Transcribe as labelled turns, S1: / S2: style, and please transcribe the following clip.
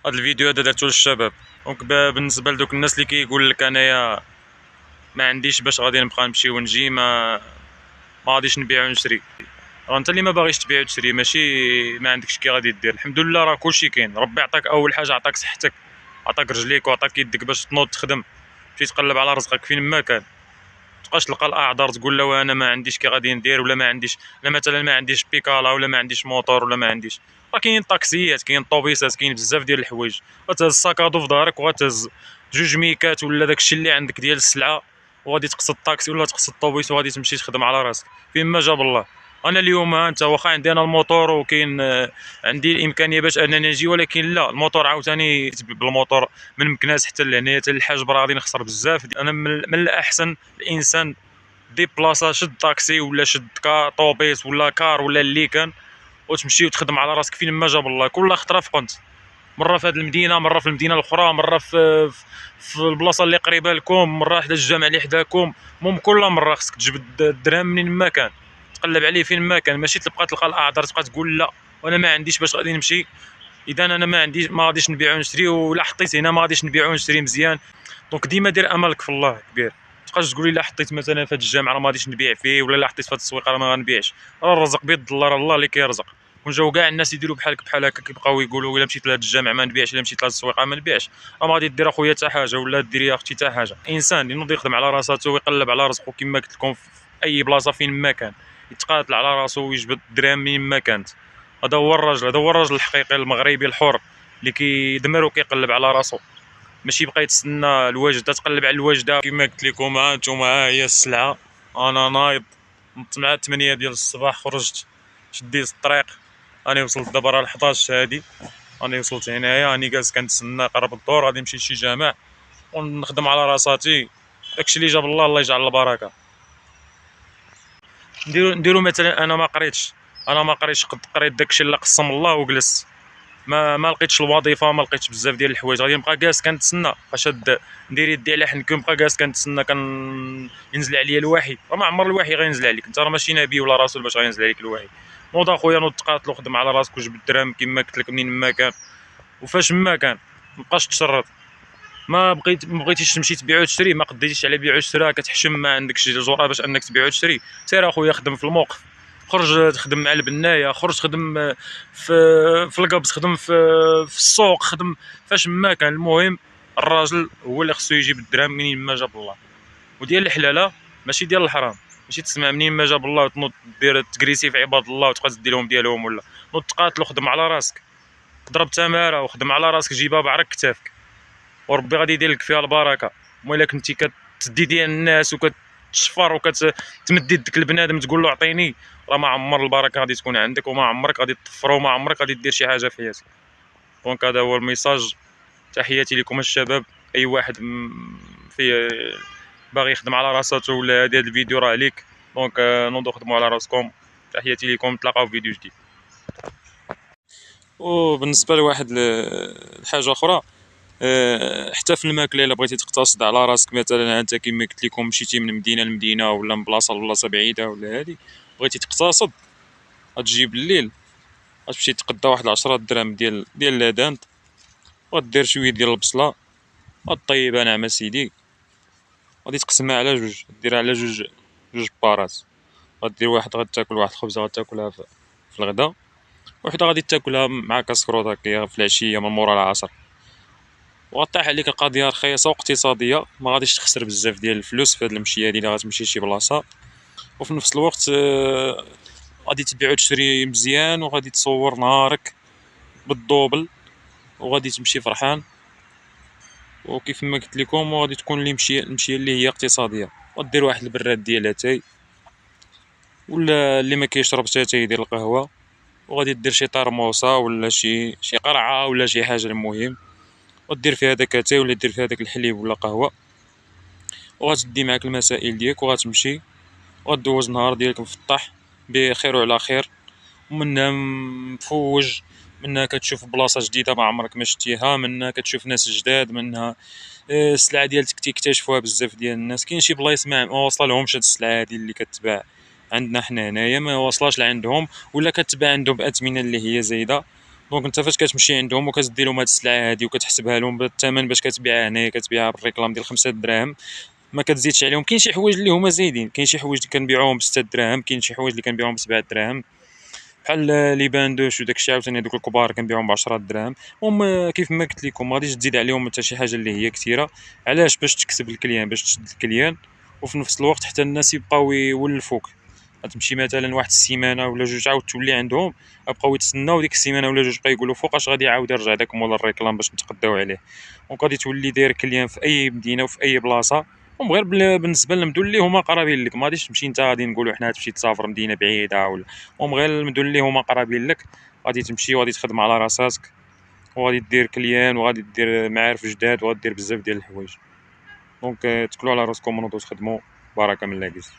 S1: هاد الفيديو هذا درتو للشباب. دونك بالنسبه لدوك الناس اللي كيقول لك انايا ما عنديش باش غادي نبقى نمشي ونجي، ما غاديش نبيع ونشري. راه انت اللي ما باغيش تبيع وتشري، ماشي ما عندكش كي غادي دير. الحمد لله راه كلشي كاين. ربي عطاك اول حاجه، عطاك صحتك، عطاك رجليك وعطاك يدك باش تنوض تخدم، تمشي تقلب على رزقك فين ما كان. تبقاش تلقى الاعذار تقول لا انا ما عنديش كي غادي ندير، ولا ما عنديش، لا مثلا ما عنديش بيكالا، ولا ما عنديش موطور، ولا ما عنديش. راه كاين طاكسيات، كاين طوبيسات، كاين بزاف ديال الحوايج. غتهز الساكادو في ظهرك وغتهز جوج ميكات ولا داكشي اللي عندك ديال السلعه، وغادي تقصد الطاكسي ولا تقصد الطوبيس وغادي تمشي تخدم على راسك فين ما جاب الله. انا اليوم انت واخا عندي انا الموطور وكاين عندي الامكانيه باش انني نجي، ولكن لا، الموطور عاوتاني بالموطور من مكناس حتى لهنايا حتى للحاج راه غادي نخسر بزاف. انا من الاحسن الانسان ديبلاصا، شد طاكسي ولا شد طوبيس ولا كار ولا اللي كان، وتمشي وتخدم على راسك فين ما جاب الله. كل خطره في قنت، مره في هذه المدينه، مره في المدينه الاخرى، مره في البلاصه اللي قريبه لكم، مره حدا الجامع اللي حداكم. المهم كل مره خصك تجبد الدرهم منين ما كان، تقلب عليه فين ما كان. ماشي تبقى تلقى الاعذار تبقى تقول لا وانا ما عنديش باش غادي نمشي، اذا انا ما عنديش ما غاديش نبيع ونشري، ولا حطيت هنا ما غاديش نبيع ونشري مزيان. دونك ديما دير املك في الله كبير. تبقاش تقول لي لا حطيت مثلا في هذا الجامع راه ما غاديش نبيع فيه، ولا لا حطيت في هذا السويق راه ما غنبيعش. راه الرزق بيد الله، راه الله اللي كيرزق. كون جاو كاع الناس يديروا بحالك بحال هكا كيبقاو يقولوا الا مشيت لهذا الجامع ما نبيعش، الا مشيت لهذا السويق ما نبيعش، راه ما غادي دير اخويا حتى حاجه، ولا ديري يا اختي حتى حاجه. انسان ينوض يخدم على راساتو ويقلب على رزقه كما قلت لكم في اي بلاصه فين ما كان، يتقاتل على راسو ويجبد الدراهم منين ما كانت. هذا هو الرجل، هذا هو الرجل الحقيقي المغربي الحر اللي كيدمر وكيقلب على راسو. ماشي بقى يتسنى الوجده، تقلب على الوجده. كما قلت لكم ها انتم، ها هي السلعه. انا نايض نط مع 8 ديال الصباح، خرجت شديت الطريق، راني وصلت دابا راه 11 هادي، راني وصلت هنايا، راني جالس كنتسنى قرب الدور غادي نمشي لشي جامع ونخدم على راساتي. داكشي اللي جاب الله، الله يجعل البركه. نديرو مثلا انا ما قريتش، قد قريت داكشي اللي قسم الله وجلست، ما لقيتش الوظيفه، ما لقيتش بزاف ديال الحوايج، غادي نبقى جالس كنتسنى باش ندير يدي على حنكم، نبقى جالس كنتسنى ينزل عليا الوحي. راه ما عمر الوحي غينزل عليك، انت راه ماشي نبي ولا رسول باش غينزل عليك الوحي. نوض اخويا، نوض تقاتل وخدم على راسك وجبد الدرهم كما قلت لك منين ما كان وفاش ما كان. مابقاش تشرط. ما بغيتيش تمشي تبيع وتشري، ما قديتيش على بيع وشراء، كتحشم ما عندكش الجرأه باش انك تبيع وتشري، سير اخويا خدم في الموقف. خرج تخدم مع البنايه، خرج تخدم في القبض، خدم في السوق، خدم فاش ما كان. المهم الراجل هو اللي خصو يجيب الدرهم منين ما جاب الله، وديال الحلاله ماشي ديال الحرام. ماشي تسمع منين ما جاب الله وتنوض دير تكريسي في عباد الله وتبقى تدي لهم ديالهم، ولا نوض تقاتل وخدم على راسك، ضرب تماره وخدم على راسك، جيبها بعرق كتافك وربي غادي يدير لك فيها البركه. اما الا كنتي كتدي ديال الناس وكتشفر وكتمد يدك لبنادم تقول له اعطيني، راه ما عمر البركه غادي تكون عندك، وما عمرك غادي تطفر، وما عمرك غادي دير شي حاجه في حياتك. دونك هذا هو الميساج. تحياتي لكم الشباب. اي واحد في باغي يخدم على راساتو ولا هذا الفيديو راه عليك. دونك نوضوا خدموا على راسكم. تحياتي لكم، نتلاقاو في فيديو جديد. وبالنسبه لواحد الحاجه اخرى، حتى في الماكله الا بغيتي تقتصد على راسك، مثلا انت كما قلت لكم مشيتي من مدينه لمدينه ولا من بلاصه لبلاصه بعيده ولا هادي، بغيتي تقتصد، غتجي بالليل غتمشي تقدا واحد 10 دراهم ديال لادانت، وغدير شويه ديال البصله، غطيبها ناعمه سيدي، غادي تقسمها على جوج، ديرها على جوج بارات. غدير واحد غتاكل واحد الخبزه غتاكلها في الغداء، وحده غادي تاكلها مع كاسكروط هكايا في العشيه من مورا العصر. وغطيح عليك القضيه رخيصه واقتصاديه، ما غاديش تخسر بزاف ديال الفلوس في هاد المشيه هادي اللي غتمشي لشي بلاصه. وفي نفس الوقت غادي تبيع وتشري مزيان، وغادي تصور نهارك بالدوبل، وغادي تمشي فرحان. وكيف ما قلت لكم، وغادي تكون لي المشيه اللي هي اقتصاديه. ودير واحد البراد ديال اتاي، ولا اللي ما كيشرب اتاي يدير القهوه، وغادي دير شي طرموسه ولا شي قرعه ولا شي حاجه. المهم ودير فيها داك اتاي ولا دير فيها داك الحليب ولا قهوه، وغتدي معاك المسائل ديالك وغتمشي وغدوز نهار ديالك مفطح بخير وعلى خير. ومنها مفوج، منها كتشوف بلاصه جديده ما عمرك ما شتيها، منها كتشوف ناس جداد، منها السلعه ديالك تكتشفوها بزاف ديال الناس. كاين شي بلايص ما واصله لهمش هاد السلعه هادي اللي كتباع عندنا حنا هنايا، ما واصلاش لعندهم، ولا كتباع عندهم باثمنه اللي هي زايده. دونك انت فاش كتمشي عندهم وكتدي لهم هاد السلعه هادي وكتحسبها لهم بالثمن باش كتبيعها هنايا، كتبيعها بالريكلام ديال 5 دراهم، ما كتزيدش عليهم. كاين شي حوايج اللي هما زايدين، كاين شي حوايج اللي كنبيعوهم ب6 دراهم، كاين شي حوايج اللي كنبيعوهم ب7 دراهم، بحال لي باندوش وداكشي عاوتاني هادوك الكبار كنبيعوهم ب10 دراهم. المهم كيف ما قلت لكم ما غاديش تزيد عليهم حتى شي حاجه اللي هي كثيره. علاش؟ باش تكسب الكليان، باش تشد الكليان، وفي نفس الوقت حتى الناس يبقاو يولفوك. غتمشي مثلا واحد السيمانه ولا جوج عاود تولي عندهم، بقاو يتسناو ديك السيمانه ولا جوج بقى يقولوا فوقاش غادي يعاود يرجع داك مول الريكلام باش نتقداو عليه. دونك غادي تولي داير كليان في اي مدينه وفي اي بلاصه. المهم غير بالنسبه للمدن اللي هما قرابين لك، ما غاديش تمشي انت غادي نقولوا حنا تمشي تسافر مدينه بعيده ولا. المهم غير المدن اللي هما قرابين لك غادي تمشي وغادي تخدم على راساتك، وغادي دير كليان وغادي دير معارف جداد وغادي دير بزاف ديال الحوايج. دونك تكلوا على راسكم ونوضوا تخدموا. بركه من لاكيس.